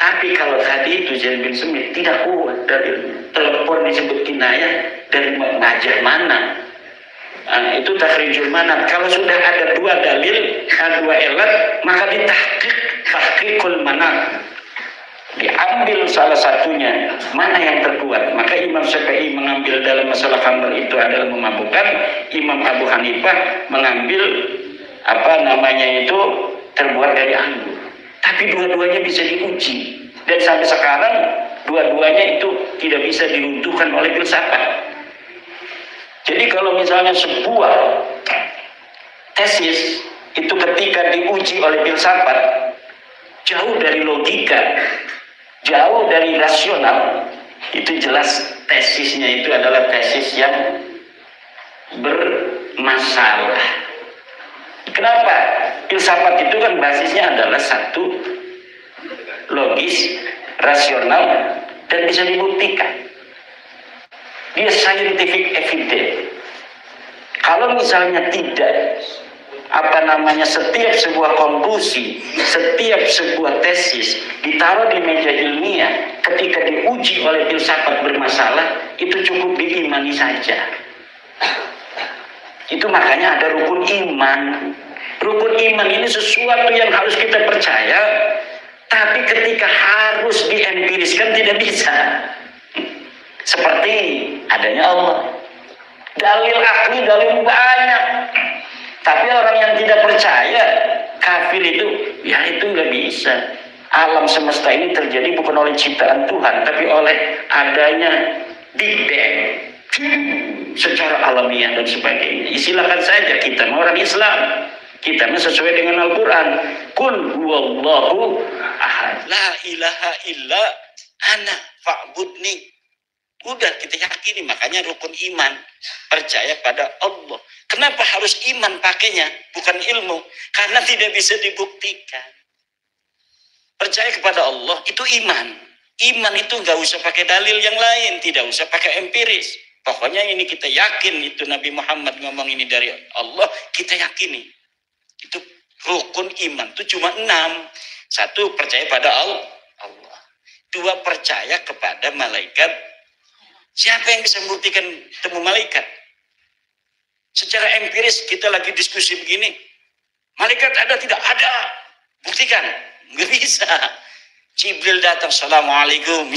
Tapi kalau tadi itu Zain bin Semit tidak kuat dalilnya. Telepon disebut kinayah dari majah mana? Itu takhrijul manat. Kalau sudah ada dua dalil, dua elat, maka tahqiqul manat. Diambil salah satunya, mana yang terkuat. Maka Imam Syafi'i mengambil dalam masalah khamr itu adalah memabukkan. Imam Abu Hanifah mengambil itu terbuat dari anggur. Tapi dua-duanya bisa diuji. Dan sampai sekarang dua-duanya itu tidak bisa diruntuhkan oleh filsafat. Jadi kalau misalnya sebuah tesis itu ketika diuji oleh filsafat jauh dari logika, jauh dari rasional, itu jelas tesisnya itu adalah tesis yang bermasalah. Kenapa? Filsafat itu kan basisnya adalah satu, logis, rasional, dan bisa dibuktikan. Dia scientific evidence. Kalau misalnya tidak, setiap sebuah konklusi, setiap sebuah tesis ditaruh di meja ilmiah, ketika diuji oleh filsafat bermasalah, itu cukup diimani saja. Itu makanya ada rukun iman. Rukun iman ini sesuatu yang harus kita percaya, tapi ketika harus diempiriskan tidak bisa. Seperti adanya Allah. Dalil akli, dalil banyak. Tapi orang yang tidak percaya, kafir itu, ya itu nggak bisa. Alam semesta ini terjadi bukan oleh ciptaan Tuhan, tapi oleh adanya Big Bang. Secara alamiah dan sebagainya. Silakan saja kita orang Islam. Kita sesuai dengan Al-Quran. Qul huwallahu ahad. La ilaha illa ana fa'budni. Udah kita yakini, makanya rukun iman, percaya pada Allah. Kenapa harus iman pakainya, bukan ilmu? Karena tidak bisa dibuktikan. Percaya kepada Allah itu iman. Iman itu nggak usah pakai dalil yang lain, tidak usah pakai empiris. Pokoknya ini kita yakin itu Nabi Muhammad ngomong ini dari Allah, kita yakini. Itu rukun iman itu cuma 6. 1, percaya pada Allah. 2, percaya kepada malaikat. Siapa yang bisa membuktikan temu malaikat? Secara empiris kita lagi diskusi begini, malaikat ada tidak? Ada. Buktikan. Nggak bisa. Jibril datang, assalamualaikum.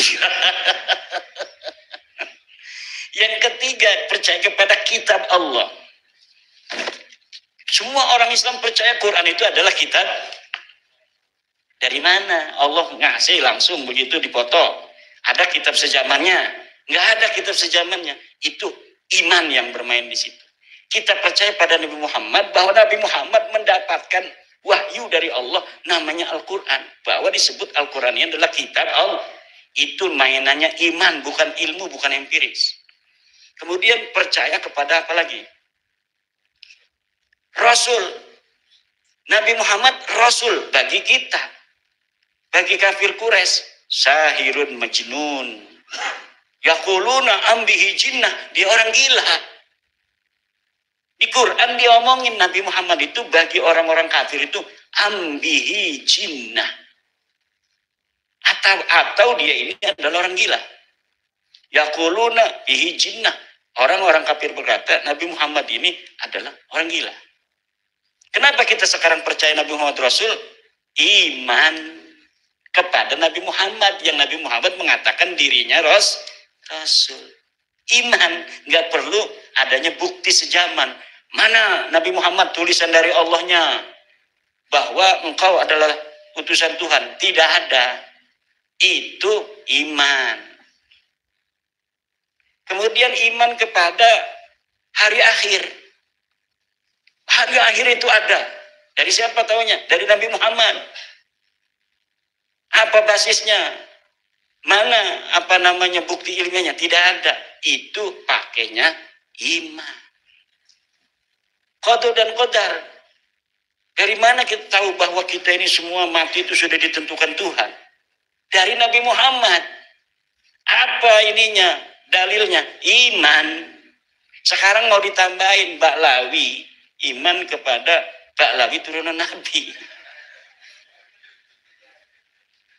Yang ketiga, percaya kepada kitab Allah. Semua orang Islam percaya Quran itu adalah kitab. Dari mana? Allah ngasih langsung begitu dipoto. Ada kitab sejamannya? Nggak ada kitab sejamannya. Itu iman yang bermain di situ. Kita percaya pada Nabi Muhammad, bahwa Nabi Muhammad mendapatkan wahyu dari Allah namanya Al-Quran. Bahwa disebut Al-Quran ini adalah kitab Allah. Itu mainannya iman, bukan ilmu, bukan empiris. Kemudian percaya kepada apa lagi? Rasul. Nabi Muhammad Rasul bagi kita. Bagi kafir Quraisy, sahirun majnun. Yaquluna ambihi jinnah, dia orang gila. Di Quran dia omongin Nabi Muhammad itu bagi orang-orang kafir itu ambihi jinnah. Atau dia ini adalah orang gila. Yaquluna bihi jinnah. Orang-orang kafir berkata Nabi Muhammad ini adalah orang gila. Kenapa kita sekarang percaya Nabi Muhammad Rasul? Iman kepada Nabi Muhammad, yang Nabi Muhammad mengatakan dirinya Rasul. Iman, nggak perlu adanya bukti sejaman. Mana Nabi Muhammad tulisan dari Allahnya bahwa engkau adalah utusan Tuhan? Tidak ada. Itu iman. Kemudian iman kepada hari akhir. Hari akhir itu ada. Dari siapa taunya? Dari Nabi Muhammad. Apa basisnya? Mana bukti ilmiahnya? Tidak ada. Itu pakainya iman. Qadar dan qadar. Dari mana kita tahu bahwa kita ini semua mati itu sudah ditentukan Tuhan? Dari Nabi Muhammad. Apa ininya? Dalilnya iman. Sekarang mau ditambahin Ba'lawi, iman kepada Ba'lawi turunan Nabi.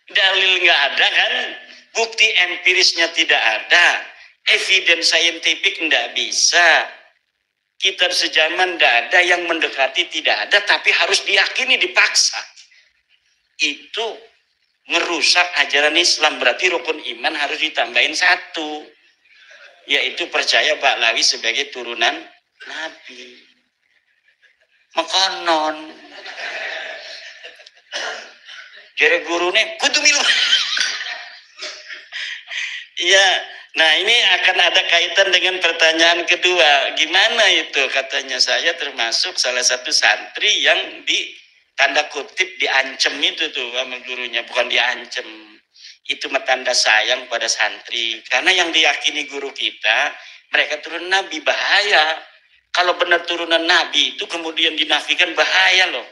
Dalil nggak ada kan, bukti empirisnya tidak ada, evidence scientific nggak bisa, kitab sejaman nggak ada, yang mendekati tidak ada, tapi harus diyakini dipaksa. Itu merusak ajaran Islam. Berarti rukun iman harus ditambahin satu, yaitu percaya Ba'lawi sebagai turunan Nabi. Makanon jadi gurune kudu milu. Iya, nah ini akan ada kaitan dengan pertanyaan kedua. Gimana itu? Katanya saya termasuk salah satu santri yang di tanda kutip diancem itu tuh sama gurunya, bukan diancem. Itu tanda sayang pada santri. Karena yang diyakini guru kita, mereka turun Nabi, bahaya. Kalau benar turunan Nabi itu kemudian dinafikan, bahaya loh.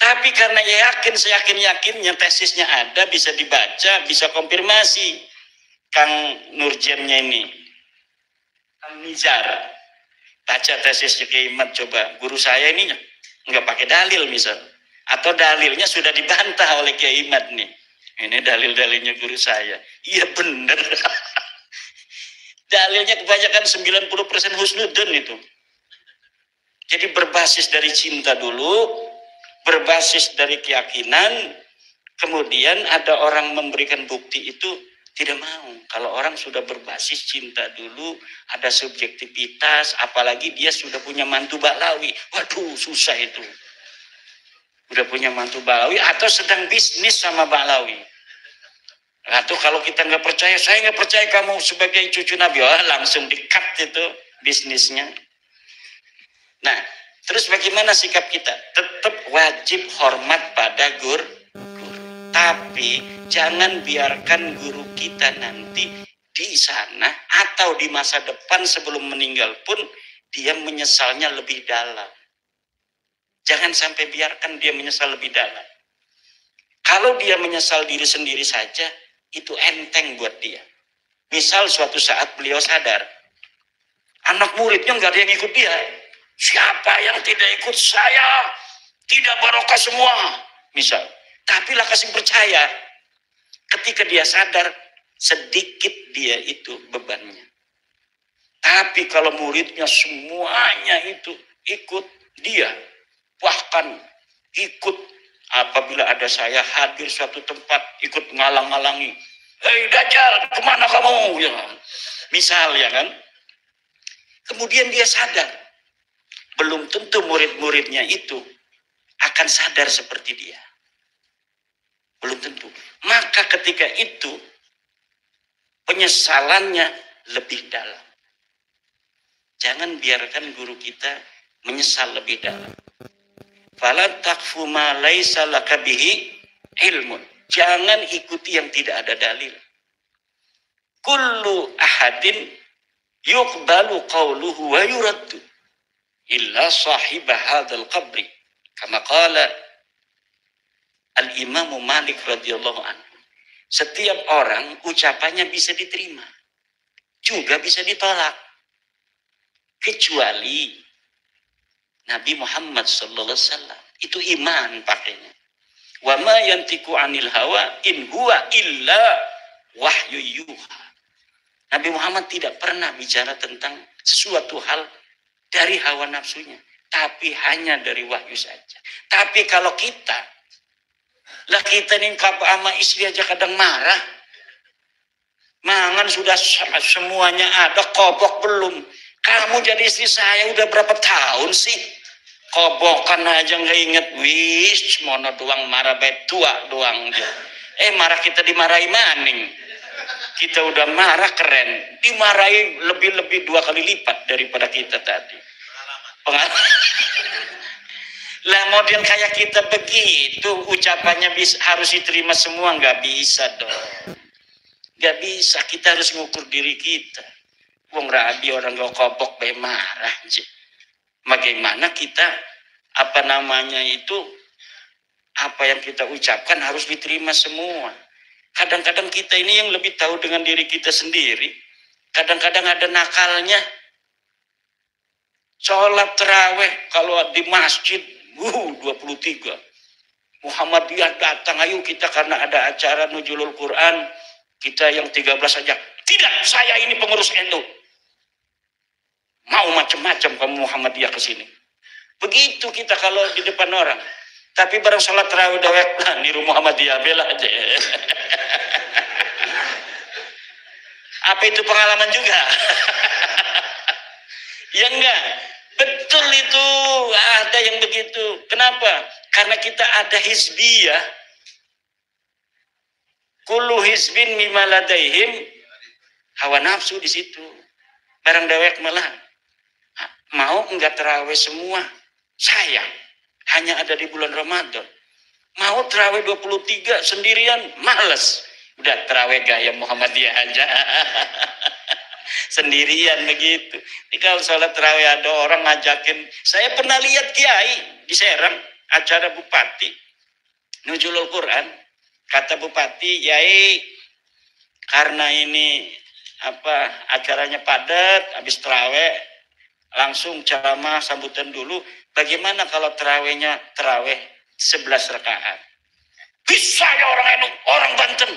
Tapi karena yakin, seyakin-yakinnya tesisnya ada, bisa dibaca, bisa konfirmasi. Kang Nurjennya ini, Kang Nizar, baca tesisnya Kiai Imad, coba. Guru saya ini nggak pakai dalil misal. Atau dalilnya sudah dibantah oleh Kiai Imad nih. Ini dalil-dalilnya guru saya. Iya bener. Dalilnya kebanyakan 90% husnudon itu. Jadi berbasis dari cinta dulu, berbasis dari keyakinan, kemudian ada orang memberikan bukti itu tidak mau. Kalau orang sudah berbasis cinta dulu, ada subjektivitas, apalagi dia sudah punya mantu Ba'lawi, waduh susah itu. Udah punya mantu Ba'lawi atau sedang bisnis sama Ba'lawi. Atau kalau kita nggak percaya, saya nggak percaya kamu sebagai cucu Nabi, langsung di-cut itu bisnisnya. Nah, terus bagaimana sikap kita? Tetap wajib hormat pada guru. Tapi jangan biarkan guru kita nanti di sana atau di masa depan sebelum meninggal pun dia menyesalnya lebih dalam. Jangan sampai biarkan dia menyesal lebih dalam. Kalau dia menyesal diri sendiri saja, itu enteng buat dia. Misal suatu saat beliau sadar, anak muridnya nggak ada yang ikut dia. Siapa yang tidak ikut saya, tidak barokah semua. Misal, tapi lah kasih percaya. Ketika dia sadar, sedikit dia itu bebannya. Tapi kalau muridnya semuanya itu ikut dia, bahkan ikut apabila ada saya hadir suatu tempat, ikut ngalang-ngalangi. Hei Dajjal, kemana kamu? Ya. Misal ya kan. Kemudian dia sadar, belum tentu murid-muridnya itu akan sadar seperti dia. Belum tentu. Maka ketika itu penyesalannya lebih dalam. Jangan biarkan guru kita menyesal lebih dalam. Fala taqfu ma laisa laka bihi ilmun. Jangan ikuti yang tidak ada dalil. Kullu ahadin yuqbalu qawluhu wa yuraddu illa sahibah hadzal qabri. Kama qala Al-Imam Malik radhiyallahu anhu. Setiap orang ucapannya bisa diterima, juga bisa ditolak. Kecuali Nabi Muhammad sallallahu alaihi wasallam. Itu iman pakainya. Wa ma yantiqu 'anil hawa in huwa illa wahyu yuha. Nabi Muhammad tidak pernah bicara tentang sesuatu hal dari hawa nafsunya, tapi hanya dari wahyu saja. Tapi kalau kita nih sama istri aja kadang marah. Mangan sudah semuanya ada, kobok belum. Kamu jadi istri saya udah berapa tahun sih? Kobokan aja nggak inget. Wis, mono doang marah baik tua doang dia. Marah kita dimarahi maning. Kita udah marah keren, dimarahi lebih-lebih 2 kali lipat daripada kita tadi. Pengalaman. Lah model kayak kita begitu, ucapannya harus diterima semua, nggak bisa dong. Nggak bisa, kita harus ngukur diri kita. Wong rabi orang gak kobok bae marah. Bagaimana kita apa yang kita ucapkan harus diterima semua. Kadang-kadang kita ini yang lebih tahu dengan diri kita sendiri. Kadang-kadang ada nakalnya. Sholat terawih kalau di masjid 23. Muhammadiyah datang, ayo kita karena ada acara Nuzulul Quran, kita yang 13 saja. Tidak, saya ini pengurus NU. Mau macam-macam kamu Muhammadiyah ke sini. Begitu kita kalau di depan orang. Tapi bareng sholat tarawih dewek, niru Muhammadiyah, bela aja. Apa itu pengalaman juga? Ya enggak. Betul itu, ada yang begitu. Kenapa? Karena kita ada hizbiyah. Kullu hizbin mimma ladaihim, hawa nafsu di situ. Barang dewek malah mau enggak terawih semua. Sayang, hanya ada di bulan Ramadan. Mau terawih 23 sendirian, males. Udah terawih gaya Muhammadiyah aja. Sendirian begitu. Jadi kalau sholat terawih ada orang ngajakin. Saya pernah lihat kiai di Serang, acara bupati Nuzulul Quran. Kata bupati, yai, karena ini acaranya padat, habis terawih langsung ceramah sambutan dulu. Bagaimana kalau terawihnya terawih 11 rakaat? Bisa ya orang NU, orang Banten.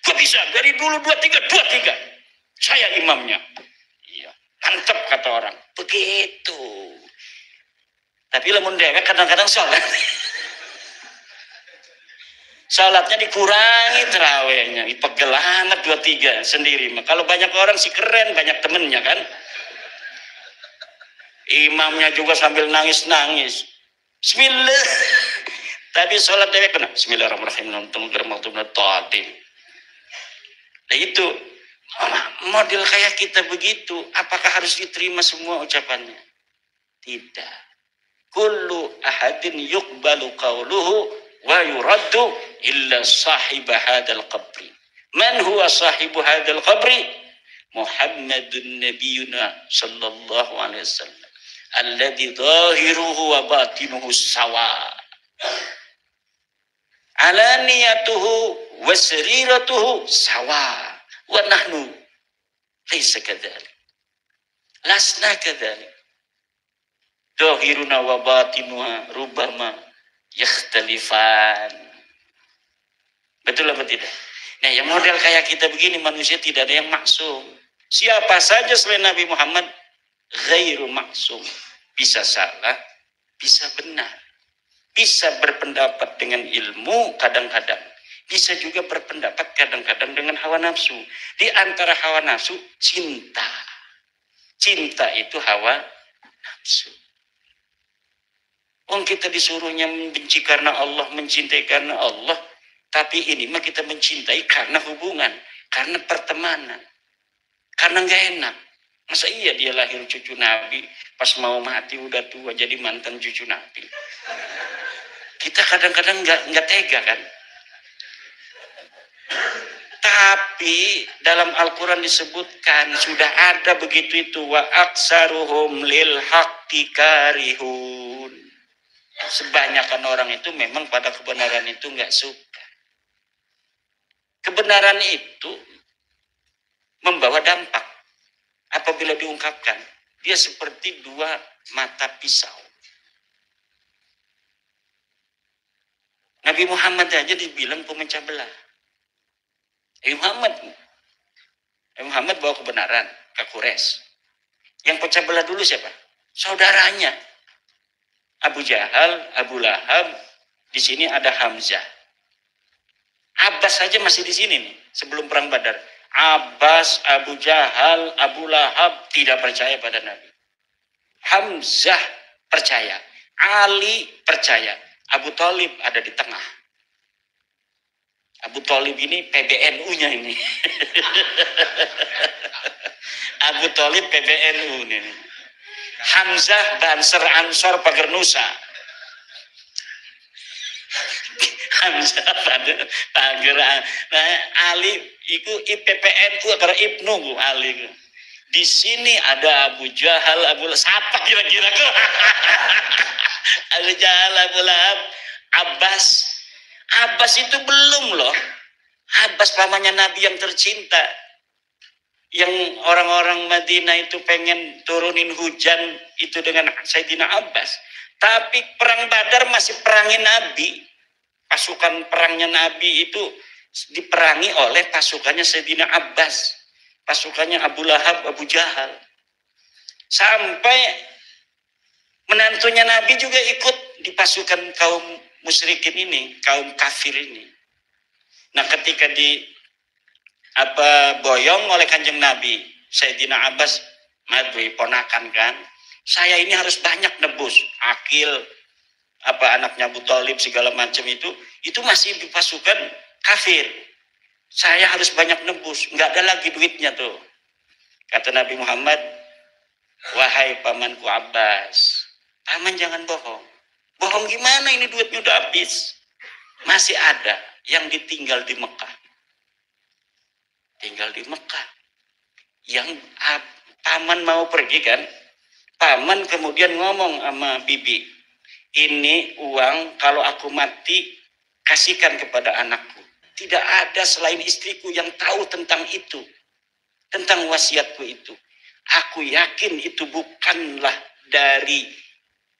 Kok bisa? Dari dulu 23. Saya imamnya. Iya, mantep kata orang. Begitu. Tapi lamun dewek kadang-kadang sholat. Sholatnya dikurangi terawihnya. Pegel amat 23 sendiri. Kalau banyak orang sih keren, banyak temennya kan. Imamnya juga sambil nangis-nangis. Bismillah. Tapi sholat dewek benar. Bismillahirrahmanirrahim. Nah itu model kayak kita begitu. Apakah harus diterima semua ucapannya? Tidak. Kullu ahadin yuqbalu qawluhu wa yuraddu illa sahiba hadal qabri. Man huwa sahibu hadal qabri? Muhammadun nabiyuna sallallahu alaihi wasallam. Alladhi zahiruhu wa batinuhu sawa. Alaniyatuhu wa sariratuhu sawa. Wa nahnu laysa kadzalik. Lasna kadzalik. Zahiruna wa batinuha rubama yakhtalifan. Betul apa tidak? Nah, yang model kayak kita begini manusia tidak ada yang maksum. Siapa saja selain Nabi Muhammad ghairu maksum. Bisa salah, bisa benar. Bisa berpendapat dengan ilmu kadang-kadang. Bisa juga berpendapat kadang-kadang dengan hawa nafsu. Di antara hawa nafsu, cinta. Cinta itu hawa nafsu. Kita disuruhnya membenci karena Allah, mencintai karena Allah. Tapi ini mah kita mencintai karena hubungan, karena pertemanan. Karena nggak enak. Masa iya dia lahir cucu Nabi, pas mau mati udah tua jadi mantan cucu Nabi. Kita kadang-kadang nggak tega kan. Tapi dalam Al-Quran disebutkan sudah ada begitu itu, wa aksaruhum lil haqqi karihun. Sebanyakan orang itu memang pada kebenaran itu nggak suka. Kebenaran itu membawa dampak. Apabila diungkapkan, dia seperti dua mata pisau. Nabi Muhammad aja dibilang pemecah belah. Nabi Muhammad bawa kebenaran ke Quraisy. Yang pecah belah dulu siapa? Saudaranya. Abu Jahal, Abu Lahab, di sini ada Hamzah. Abbas saja masih di sini nih, sebelum perang Badar. Abbas, Abu Jahal, Abu Lahab tidak percaya pada Nabi. Hamzah percaya. Ali percaya. Abu Thalib ada di tengah. Abu Thalib ini PBNU-nya ini. Abu Thalib PBNU ini. Hamzah Banser Ansor Pagar Nusa. Hamzah Pagar. Nah, Ali itu IPPNU atau Ibnu Ali. Di sini ada Abu Jahal, Abu Lahab. Siapa kira-kira? Abu Jahal, Abu Lahab, Abbas. Abbas itu belum loh. Abbas pamannya Nabi yang tercinta. Yang orang-orang Madinah itu pengen turunin hujan itu dengan Sayyidina Abbas. Tapi perang Badar masih perangin Nabi. Pasukan perangnya Nabi itu diperangi oleh pasukannya Sayyidina Abbas. Pasukannya Abu Lahab, Abu Jahal. Sampai menantunya Nabi juga ikut di pasukan kaum musyrikin ini, kaum kafir ini. Nah, ketika boyong oleh Kanjeng Nabi, Sayyidina Abbas, madri ponakan kan, saya ini harus banyak nebus. Akil, anaknya Abu Thalib segala macam itu masih di pasukan kafir. Saya harus banyak nebus, nggak ada lagi duitnya tuh. Kata Nabi Muhammad, wahai pamanku Abbas, paman jangan bohong. Bohong gimana, ini duitnya udah habis. Masih ada yang ditinggal di Mekah. Tinggal di Mekah. Yang paman mau pergi kan, paman kemudian ngomong sama bibi, ini uang kalau aku mati kasihkan kepada anakku. Tidak ada selain istriku yang tahu tentang itu, tentang wasiatku itu. Aku yakin itu bukanlah dari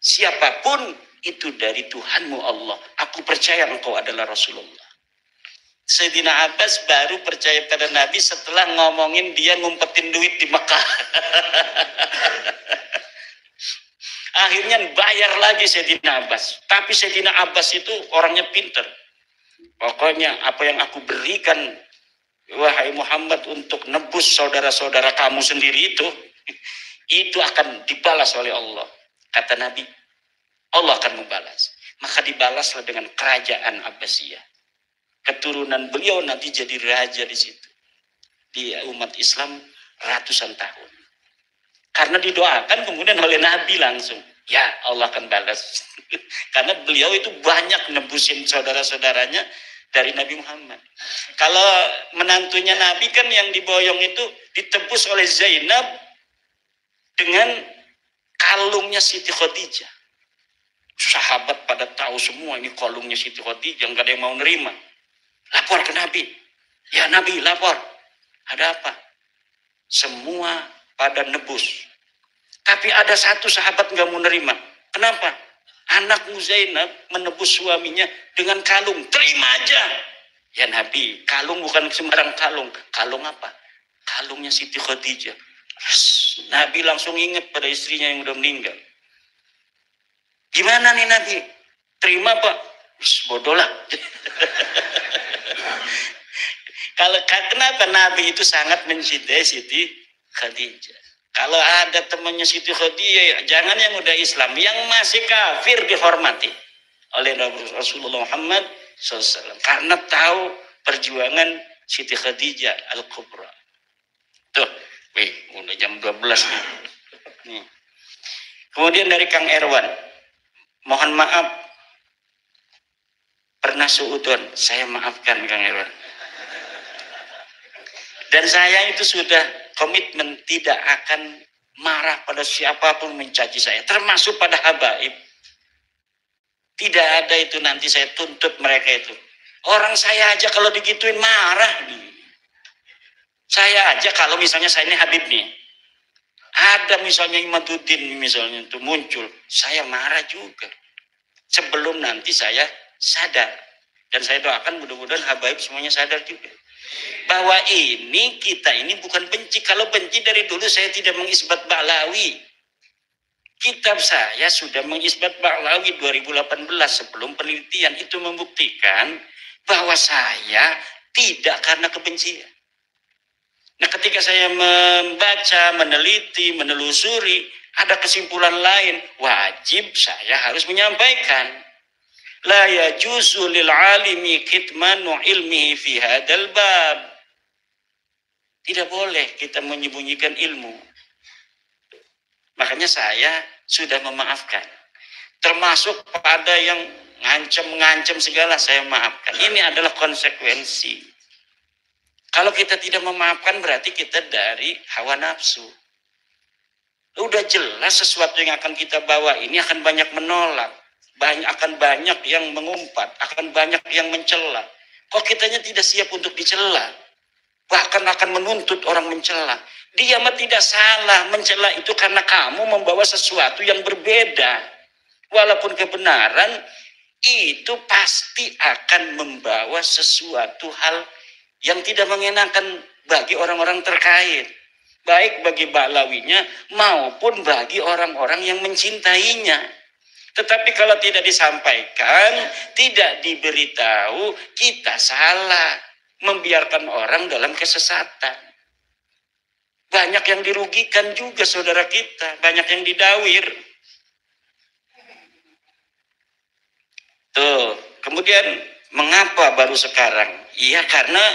siapapun, itu dari Tuhanmu Allah. Aku percaya engkau adalah Rasulullah. Sayyidina Abbas baru percaya pada Nabi setelah ngomongin dia ngumpetin duit di Mekah. Akhirnya bayar lagi Sayyidina Abbas. Tapi Sayyidina Abbas itu orangnya pintar. Pokoknya apa yang aku berikan, wahai Muhammad, untuk nebus saudara-saudara kamu sendiri itu akan dibalas oleh Allah. Kata Nabi, Allah akan membalas. Maka dibalaslah dengan kerajaan Abbasiyah. Keturunan beliau nanti jadi raja di situ. Di umat Islam ratusan tahun. Karena didoakan kemudian oleh Nabi langsung. Ya, Allah akan balas. Karena beliau itu banyak nebusin saudara-saudaranya dari Nabi Muhammad. Kalau menantunya Nabi kan yang diboyong itu ditebus oleh Zainab dengan kalungnya Siti Khadijah. Sahabat pada tahu semua ini kalungnya Siti Khadijah, nggak ada yang mau nerima. Lapor ke Nabi. Ya Nabi, lapor. Ada apa? Semua pada nebus. Tapi ada satu sahabat nggak mau nerima. Kenapa? Anakmu Zainab menebus suaminya dengan kalung. Terima aja. Ya Nabi, kalung bukan sembarang kalung. Kalung apa? Kalungnya Siti Khadijah. Nabi langsung ingat pada istrinya yang udah meninggal. Gimana nih Nabi? Terima Pak? Bodoh lah. Kenapa Nabi itu sangat mencintai Siti Khadijah? Kalau ada temannya Siti Khadijah, jangan yang udah Islam, yang masih kafir dihormati oleh Rasulullah Muhammad SAW. Karena tahu perjuangan Siti Khadijah Al-Kubra. Tuh, udah jam 12 nih. Kemudian dari Kang Erwan, mohon maaf, pernah suudon, saya maafkan Kang Erwan. Dan saya itu sudah komitmen tidak akan marah pada siapapun mencaci saya, termasuk pada habaib. Tidak ada itu nanti saya tuntut mereka itu. Orang saya aja kalau digituin marah. Saya aja kalau misalnya saya ini Habib nih, ada misalnya Imaduddin misalnya itu muncul, saya marah juga. Sebelum nanti saya sadar. Dan saya doakan mudah-mudahan habaib semuanya sadar juga. Bahwa kita ini bukan benci. Kalau benci dari dulu saya tidak mengisbat Ba'lawi. Kitab saya sudah mengisbat Ba'lawi 2018 sebelum penelitian. Itu membuktikan bahwa saya tidak karena kebencian. Nah, ketika saya membaca, meneliti, menelusuri, ada kesimpulan lain, wajib saya harus menyampaikan. La yajuzu lil alimi kitmanu ilmihi fi hadzal bab. Tidak boleh kita menyembunyikan ilmu. Makanya saya sudah memaafkan. Termasuk pada yang ngancam segala saya maafkan. Ini adalah konsekuensi. Kalau kita tidak memaafkan berarti kita dari hawa nafsu. Udah jelas sesuatu yang akan kita bawa ini akan banyak menolak. Akan banyak yang mengumpat, akan banyak yang mencela. Kok kitanya tidak siap untuk dicela? Bahkan akan menuntut orang mencela. Dia mah tidak salah mencela itu karena kamu membawa sesuatu yang berbeda. Walaupun kebenaran itu pasti akan membawa sesuatu hal yang tidak mengenakan bagi orang-orang terkait, baik bagi balawinya maupun bagi orang-orang yang mencintainya. Tetapi kalau tidak disampaikan, tidak diberitahu, kita salah, membiarkan orang dalam kesesatan. Banyak yang dirugikan juga saudara kita, banyak yang didawir. Tuh, kemudian mengapa baru sekarang? Iya, karena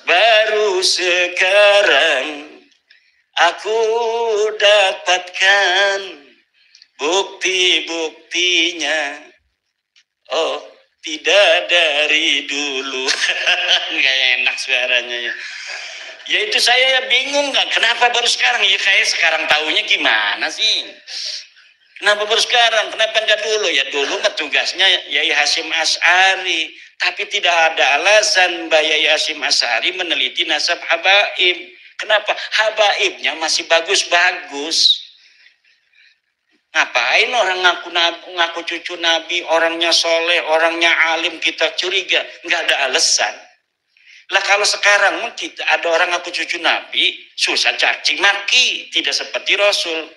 baru sekarang aku dapatkan bukti-buktinya. Oh, tidak dari dulu. Nggak enak suaranya ya. Ya itu saya bingung nggak, kenapa baru sekarang? Ya kayak sekarang tahunya gimana sih? Kenapa baru sekarang? Kenapa enggak dulu? Ya dulu mah tugasnya Yai Hasyim Asy'ari. Tapi tidak ada alasan Mbak Yai Hasyim Asy'ari meneliti nasab habaib. Kenapa? Habaibnya masih bagus-bagus. Ngapain orang ngaku cucu Nabi, orangnya soleh, orangnya alim, kita curiga? Nggak ada alasan. Lah kalau sekarang kita ada orang ngaku cucu Nabi, susah caci maki, tidak seperti Rasul.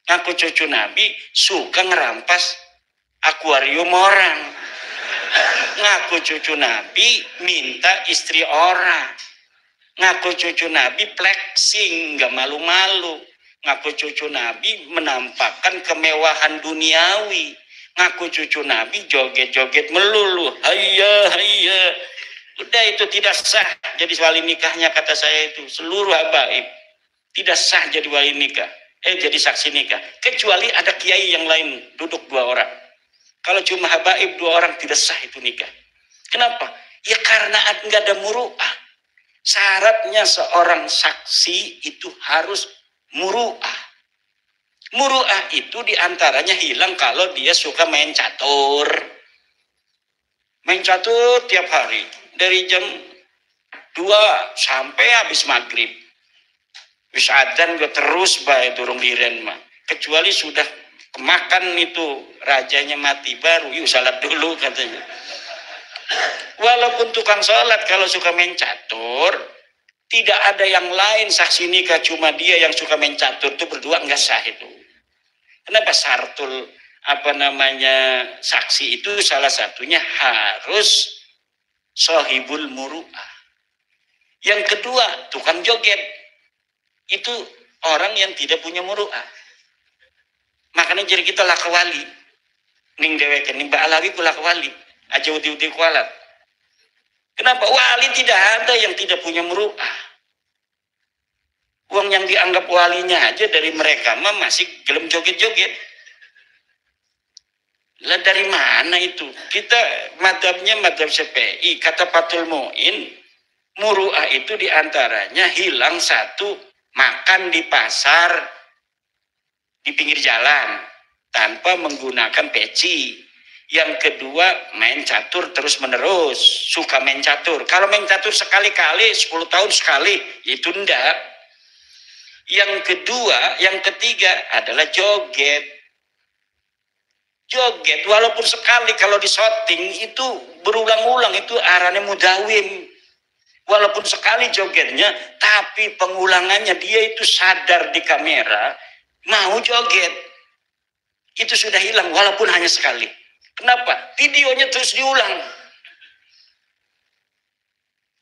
Ngaku cucu Nabi suka ngerampas akuarium orang. Ngaku cucu Nabi minta istri orang. Ngaku cucu Nabi flexing, nggak malu-malu. Ngaku cucu Nabi menampakkan kemewahan duniawi. Ngaku cucu Nabi joget-joget melulu. Hayya, hayya. Udah itu tidak sah jadi wali nikahnya, kata saya itu. Seluruh habaib tidak sah jadi wali nikah. Jadi saksi nikah, kecuali ada kiai yang lain duduk 2 orang. Kalau cuma habaib 2 orang tidak sah itu nikah. Kenapa? Ya karena nggak ada muru'ah. Syaratnya seorang saksi itu harus muru'ah. Muru'ah itu diantaranya hilang kalau dia suka main catur. Main catur tiap hari dari jam 2 sampai habis maghrib. Wis adzan gue terus bae durung diren mah. Kecuali sudah kemakan itu rajanya mati baru yuk salat dulu katanya. Walaupun tukang salat kalau suka main catur, tidak ada yang lain saksi nikah, cuma dia yang suka main catur itu berdua enggak sah itu. Kenapa? Sartul saksi itu salah satunya harus sohibul muru'ah. Yang kedua, tukang joget. Itu orang yang tidak punya muru'ah. Makanya jadi kita lakawali. Ning deweke ning ba'alawi ku lakawali. Aja uti-uti kualat. Kenapa? Wali tidak ada yang tidak punya muru'ah. Uang yang dianggap walinya aja dari mereka mah masih gelem joget-joget. Lah dari mana itu? Kita madhabnya madhab Syafi'i. Kata Fathul Mu'in, muru'ah itu diantaranya hilang satu, makan di pasar di pinggir jalan tanpa menggunakan peci. Yang kedua, main catur terus menerus, suka main catur. Kalau main catur sekali-kali 10 tahun sekali itu enggak. Yang kedua, yang ketiga adalah joget. Joget walaupun sekali kalau disoting itu berulang-ulang, itu arane mudawim. Walaupun sekali jogetnya, tapi pengulangannya dia itu sadar di kamera, mau joget. Itu sudah hilang walaupun hanya sekali. Kenapa? Videonya terus diulang.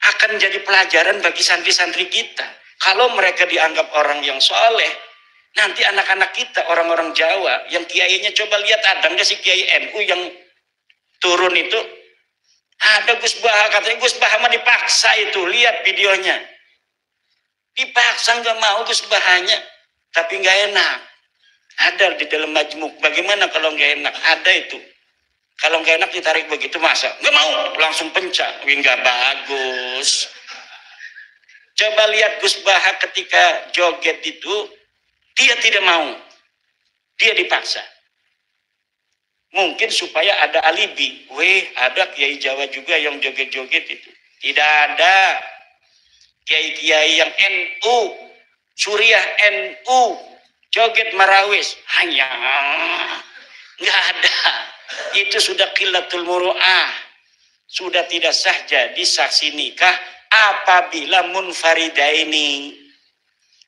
Akan jadi pelajaran bagi santri-santri kita. Kalau mereka dianggap orang yang soleh, nanti anak-anak kita, orang-orang Jawa, yang kiainya coba lihat ada nggak sih kiai NU yang turun itu? Ada Gus Baha, katanya Gus Baha mah dipaksa itu, lihat videonya. Dipaksa nggak mau Gus Bahanya, tapi nggak enak. Ada di dalam majmuk. Bagaimana kalau nggak enak? Ada itu. Kalau nggak enak ditarik begitu masa? Nggak mau, langsung pencak. Wih nggak bagus. Coba lihat Gus Baha ketika joget itu, dia tidak mau. Dia dipaksa. Mungkin supaya ada alibi. Weh, ada kiai Jawa juga yang joget-joget itu. Tidak ada. Kiai-kiai yang NU, Suriah NU, joget marawis. Hanya Nggak ada. Itu sudah qillatul muru'ah. Sudah tidak sah jadi saksi nikah apabila munfaridaini.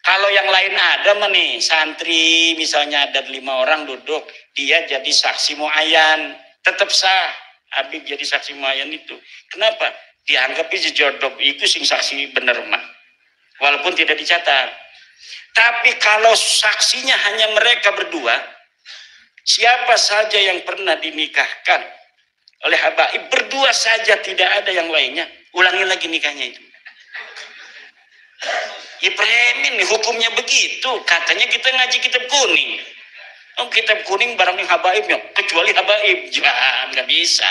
Kalau yang lain ada nih, santri misalnya ada 5 orang duduk, dia jadi saksi muayyan, tetap sah. Habib jadi saksi muayyan itu. Kenapa? Dianggap itu jodoh, itu sing saksi bener mah. Walaupun tidak dicatat. Tapi kalau saksinya hanya mereka berdua, siapa saja yang pernah dinikahkan oleh habaib berdua saja, tidak ada yang lainnya, ulangi lagi nikahnya itu. Ipremin nih hukumnya begitu. Katanya kita ngaji kitab kuning. Oh, kitab kuning barang yang habaibnya, kecuali habaib. Jangan, nggak bisa.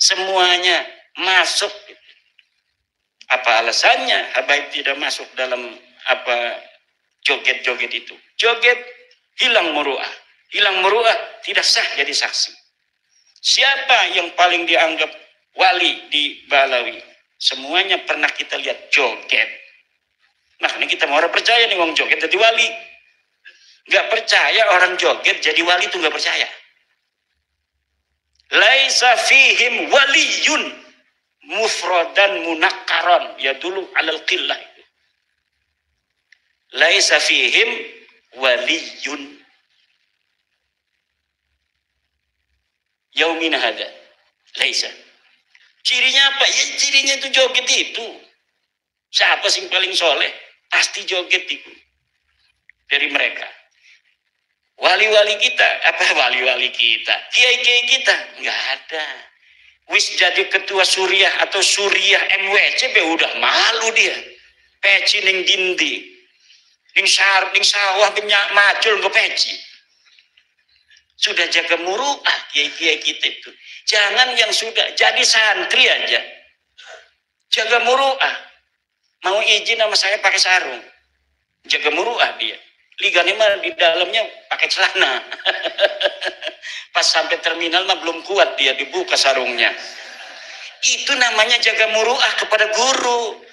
Semuanya masuk. Apa alasannya habaib tidak masuk dalam apa joget-joget itu? Joget hilang muru'ah. Hilang muru'ah tidak sah jadi saksi. Siapa yang paling dianggap wali di Balawi? Semuanya pernah kita lihat joget. Nah, ini kita mau orang percaya nih wong joget jadi wali. Nggak percaya orang joget jadi wali itu nggak percaya. Laisa fihim waliyun mufradan munakkaron. Ya dulu alal qillah. Laisa fihim waliyun yaumina hada. Laisa. Cirinya apa? Ya cirinya itu joget itu. Siapa sih yang paling soleh? Pasti joget itu dari mereka. Wali-wali kita, apa wali-wali kita? Kiai-kiai kita, nggak ada. Wis jadi ketua Suriah atau Suriah MWC, udah malu dia. Peci ning dindi, ning sawah minyak macul nggak peci. Sudah jaga muru'ah kiai-kiai kita itu. Jangan yang sudah jadi santri aja, jaga muru'ah. Mau izin sama saya pakai sarung, jaga muru'ah dia. Liganya mah di dalamnya pakai celana. Pas sampai terminal mah belum kuat dia dibuka sarungnya. Itu namanya jaga muru'ah kepada guru.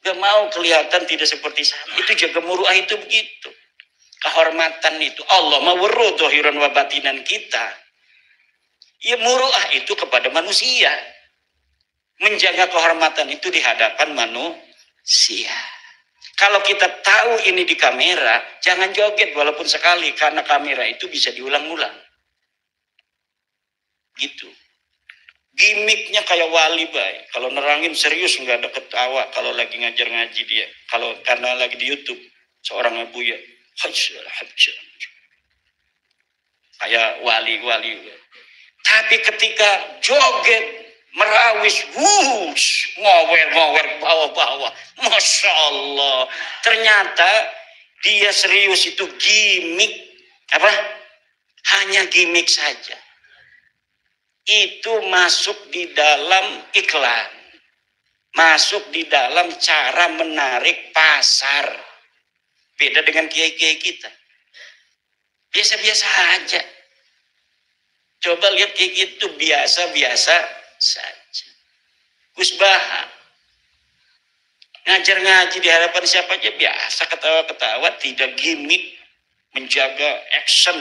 Gak mau kelihatan tidak seperti saya. Itu jaga muru'ah itu begitu. Kehormatan itu. Allah mawurru dohiran wabatinan kita. Ya muru'ah itu kepada manusia. Menjaga kehormatan itu di hadapan manusia. Kalau kita tahu ini di kamera, jangan joget walaupun sekali, karena kamera itu bisa diulang-ulang. Gitu. Gimiknya kayak wali baik. Kalau nerangin serius nggak ada ketawa. Kalau lagi ngajar ngaji dia. Kalau karena lagi di YouTube, seorang ibu ya, kayak wali-wali. Tapi ketika joget, merawis, wush, ngower bawah-bawah, masya Allah. Ternyata dia serius itu gimik, apa? Hanya gimik saja. Itu masuk di dalam iklan, masuk di dalam cara menarik pasar. Beda dengan kiai-kiai kita, biasa-biasa aja. Coba lihat kayak gitu, biasa-biasa saja. Gus Baha ngajar ngaji di hadapan siapa aja biasa ketawa-ketawa, tidak gimmick, menjaga action,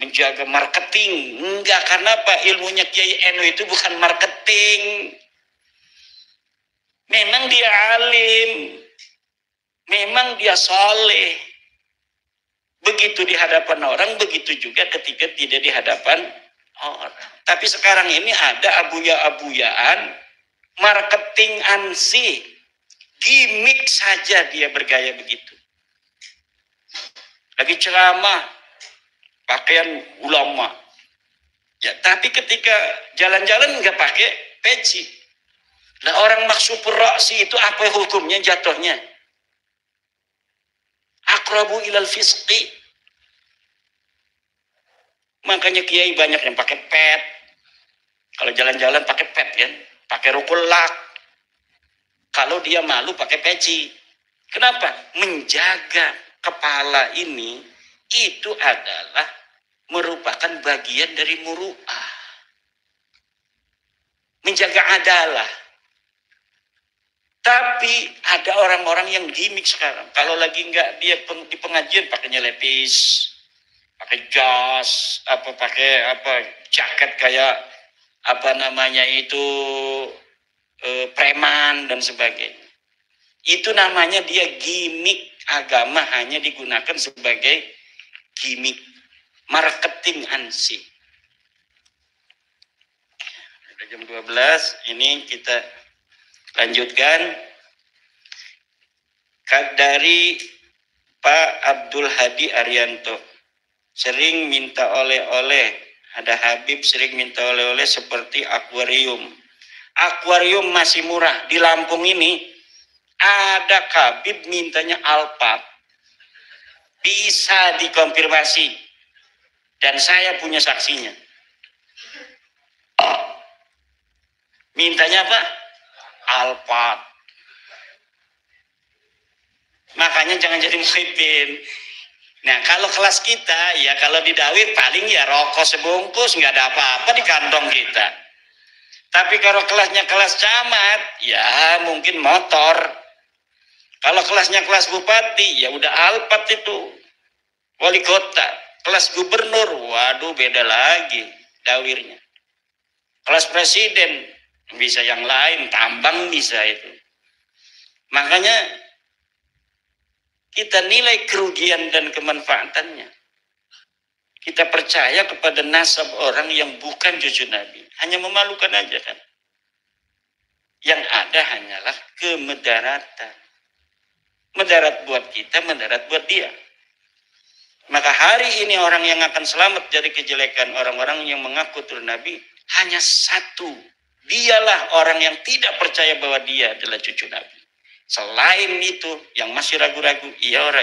menjaga marketing. Enggak, karena apa? Ilmunya Kiai Eno itu bukan marketing. Memang dia alim, memang dia soleh. Begitu di hadapan orang, begitu juga ketika tidak di hadapan orang. Tapi sekarang ini ada abuya-abuyaan, marketing ansih, gimmick saja dia bergaya begitu. Lagi ceramah, pakaian ulama. Ya, tapi ketika jalan-jalan nggak pakai peci. Nah, orang maksupur raksi itu apa hukumnya jatuhnya? Akrabu ilal fisqi. Makanya kiai banyak yang pakai pet. Kalau jalan-jalan pakai pet kan, pakai rukul lak. Kalau dia malu pakai peci. Kenapa? Menjaga kepala ini itu adalah merupakan bagian dari muru'ah. Menjaga adalah. Tapi ada orang-orang yang gimmick sekarang. Kalau lagi enggak dia di pengajian pakainya lepis. pakai jas, apa pakai apa jaket kayak apa namanya itu preman dan sebagainya. Itu namanya dia gimmick agama, hanya digunakan sebagai gimmick marketing ansih. Sudah jam 12, ini kita lanjutkan dari Pak Abdul Hadi Arianto. Sering minta oleh-oleh, ada Habib sering minta oleh-oleh seperti akuarium. Akuarium masih murah. Di Lampung ini ada Habib mintanya Alphard. Bisa dikonfirmasi. Dan saya punya saksinya. Mintanya apa? Alphard. Makanya jangan jadi muhibin. Nah, kalau kelas kita, ya kalau di Dawit paling ya rokok sebungkus, nggak ada apa-apa di kantong kita. Tapi kalau kelasnya kelas camat, ya mungkin motor. Kalau kelasnya kelas bupati, ya udah Alphard itu. Wali kota, kelas gubernur, waduh beda lagi dawirnya. Kelas presiden, bisa yang lain, tambang bisa itu. Makanya kita nilai kerugian dan kemanfaatannya. Kita percaya kepada nasab orang yang bukan cucu Nabi. Hanya memalukan aja kan. Yang ada hanyalah kemudaratan. Mudarat buat kita, mudarat buat dia. Maka hari ini orang yang akan selamat dari kejelekan orang-orang yang mengaku turun Nabi hanya satu. Dialah orang yang tidak percaya bahwa dia adalah cucu Nabi. Selain itu, yang masih ragu-ragu, iya ora,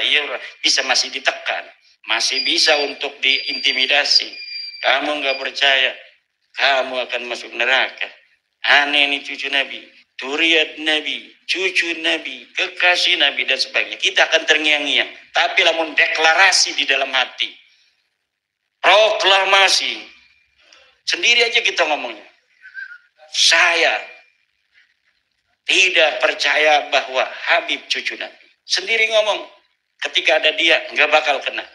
bisa masih ditekan. Masih bisa untuk diintimidasi. Kamu nggak percaya, kamu akan masuk neraka. Aneh ini cucu Nabi, duriat Nabi, cucu Nabi, kekasih Nabi, dan sebagainya. Kita akan terngiang-ngiang. Tapi lamun deklarasi di dalam hati, proklamasi, sendiri aja kita ngomongnya. Saya tidak percaya bahwa Habib cucu Nabi. Sendiri ngomong, ketika ada dia, nggak bakal kena.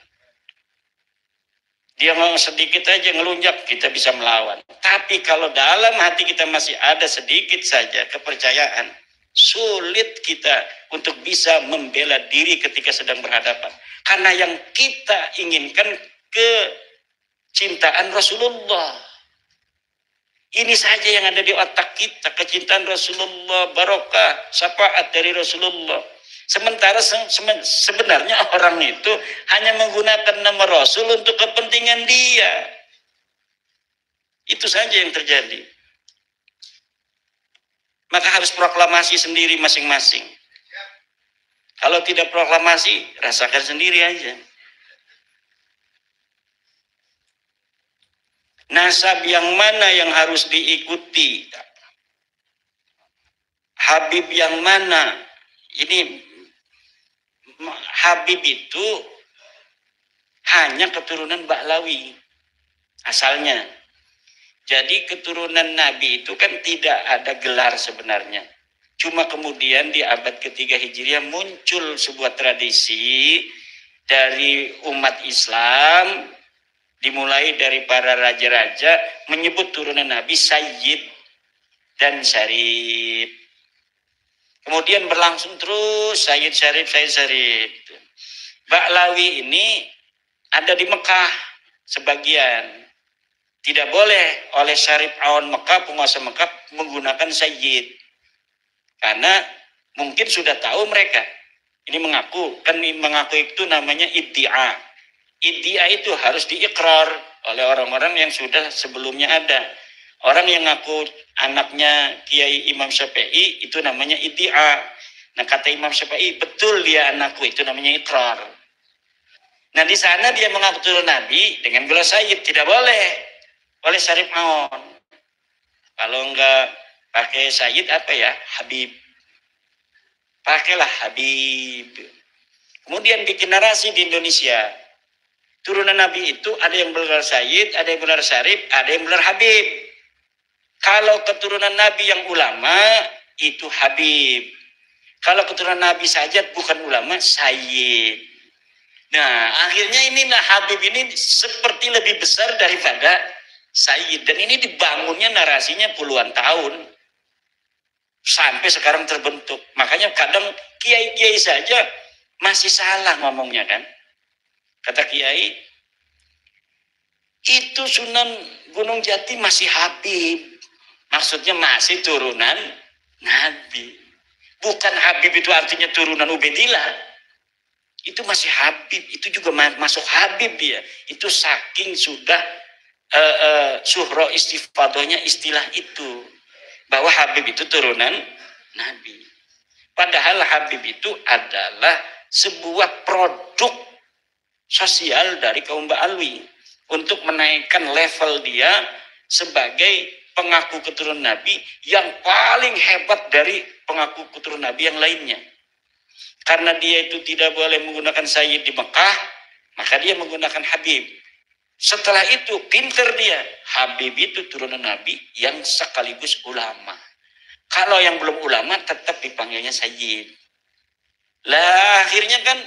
Dia ngomong sedikit aja ngelunjak, kita bisa melawan. Tapi kalau dalam hati kita masih ada sedikit saja kepercayaan, sulit kita untuk bisa membela diri ketika sedang berhadapan. Karena yang kita inginkan kecintaan Rasulullah. Ini saja yang ada di otak kita, kecintaan Rasulullah, barokah, syafaat dari Rasulullah. Sementara sebenarnya orang itu hanya menggunakan nama Rasul untuk kepentingan dia. Itu saja yang terjadi. Maka harus proklamasi sendiri masing-masing. Kalau tidak proklamasi, rasakan sendiri aja. Nasab yang mana yang harus diikuti? Habib yang mana? Ini Habib itu hanya keturunan Ba'lawi asalnya. Jadi keturunan Nabi itu kan tidak ada gelar sebenarnya. Cuma kemudian di abad ketiga Hijriah muncul sebuah tradisi dari umat Islam, dimulai dari para raja-raja menyebut turunan Nabi Sayyid dan Syarif. Kemudian berlangsung terus Sayyid Syarif, Sayyid Syarif. Ba'lawi ini ada di Mekah sebagian. Tidak boleh oleh Syarif Awan Mekah, penguasa Mekah menggunakan Sayyid. Karena mungkin sudah tahu mereka. Ini mengaku, kan mengaku itu namanya iddia. Iddia itu harus diikrar oleh orang-orang yang sudah sebelumnya ada. Orang yang ngaku anaknya Kiai Imam Syafi'i itu namanya iddia. Nah kata Imam Syafi'i, betul dia anakku, itu namanya ikrar. Nah di sana dia mengaku turun Nabi dengan gelar Sayyid, tidak boleh oleh Syarif Aon. Kalau enggak pakai Sayyid apa ya? Habib. Pakailah Habib. Kemudian bikin narasi di Indonesia. Turunan Nabi itu ada yang bergelar Sayyid, ada yang bergelar Syarif, ada yang bergelar Habib. Kalau keturunan Nabi yang ulama, itu Habib. Kalau keturunan Nabi saja bukan ulama, Sayyid. Nah, akhirnya inilah Habib ini seperti lebih besar daripada Sayyid. Dan ini dibangunnya narasinya puluhan tahun. Sampai sekarang terbentuk. Makanya kadang kiai-kiai saja masih salah ngomongnya kan. Kata kiai, itu Sunan Gunung Jati masih Habib. Maksudnya masih turunan Nabi. Bukan Habib itu artinya turunan Ubaidillah. Itu masih Habib. Itu juga masuk Habib dia. Itu saking sudah suhro istifadohnya istilah itu. Bahwa Habib itu turunan Nabi. Padahal Habib itu adalah sebuah produk sosial dari kaum Ba'alwi untuk menaikkan level dia sebagai pengaku keturunan Nabi yang paling hebat dari pengaku keturunan Nabi yang lainnya. Karena dia itu tidak boleh menggunakan Sayyid di Mekah, maka dia menggunakan Habib. Setelah itu pinter dia, Habib itu turunan Nabi yang sekaligus ulama. Kalau yang belum ulama tetap dipanggilnya Sayyid. Lah akhirnya kan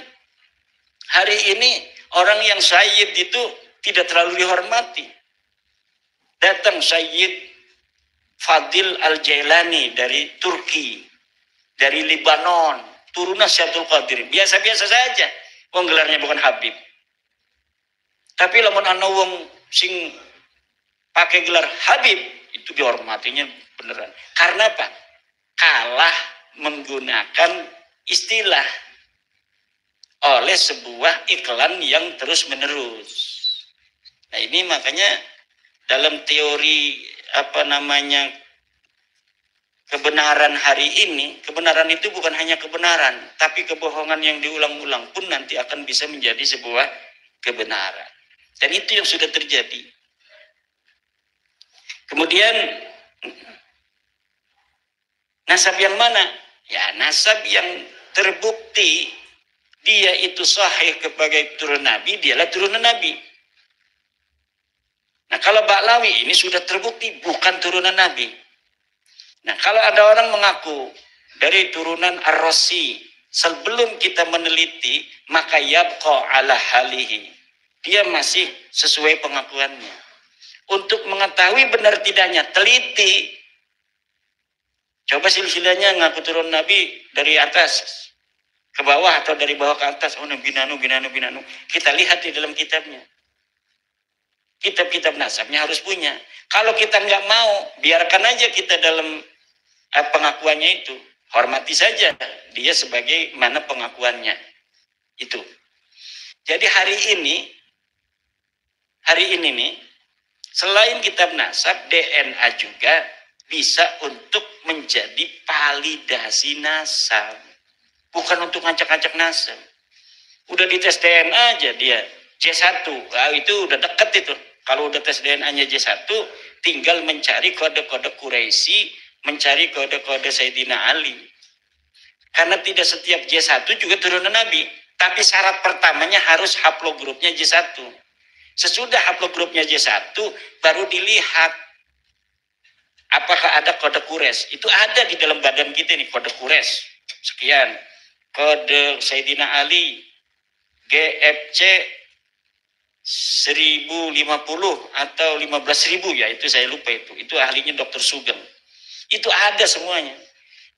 hari ini orang yang Sayyid itu tidak terlalu dihormati. Datang Sayyid Fadil Al-Jailani dari Turki, dari Lebanon, turunan Syaikhul Qadir. Biasa-biasa saja. Wong gelarnya bukan Habib. Tapi lamun ana wong sing pakai gelar Habib itu dihormatinya beneran. Karena apa? Kalah menggunakan istilah oleh sebuah iklan yang terus-menerus. Nah, ini makanya dalam teori kebenaran hari ini, kebenaran itu bukan hanya kebenaran, tapi kebohongan yang diulang-ulang pun nanti akan bisa menjadi sebuah kebenaran. Dan itu yang sudah terjadi. Kemudian nasab yang mana? Ya, nasab yang terbukti dia itu sahih sebagai turunan Nabi, dialah turunan Nabi. Nah, kalau Ba'lawi ini sudah terbukti bukan turunan Nabi. Nah, kalau ada orang mengaku dari turunan Ar-Rasi, sebelum kita meneliti, maka yabqa ala halihi. Dia masih sesuai pengakuannya. Untuk mengetahui benar tidaknya, teliti. Coba silsilahnya ngaku turun Nabi dari atas ke bawah atau dari bawah ke atas. Oh, binanu. Kita lihat di dalam kitabnya. Kitab-kitab nasabnya harus punya. Kalau kita nggak mau, biarkan aja kita dalam pengakuannya itu. Hormati saja dia sebagai mana pengakuannya. Itu. Jadi hari ini nih, selain kitab nasab, DNA juga bisa untuk menjadi validasi nasab. Bukan untuk ngacak-ngacak nasab. Udah dites DNA aja dia. J1, nah, itu udah deket itu. Kalau udah tes DNA-nya J1, tinggal mencari kode-kode Quraisy, mencari kode-kode Sayyidina Ali. Karena tidak setiap J1 juga turunan Nabi. Tapi syarat pertamanya harus haplogrupnya J1. Sesudah haplogrupnya J1, baru dilihat apakah ada kode Quraisy. Itu ada di dalam badan kita nih, kode Quraisy. Sekian. Kode Sayyidina Ali, GFC 1050 atau 15.000 ya, itu saya lupa itu. Itu ahlinya Dr. Sugeng. Itu ada semuanya.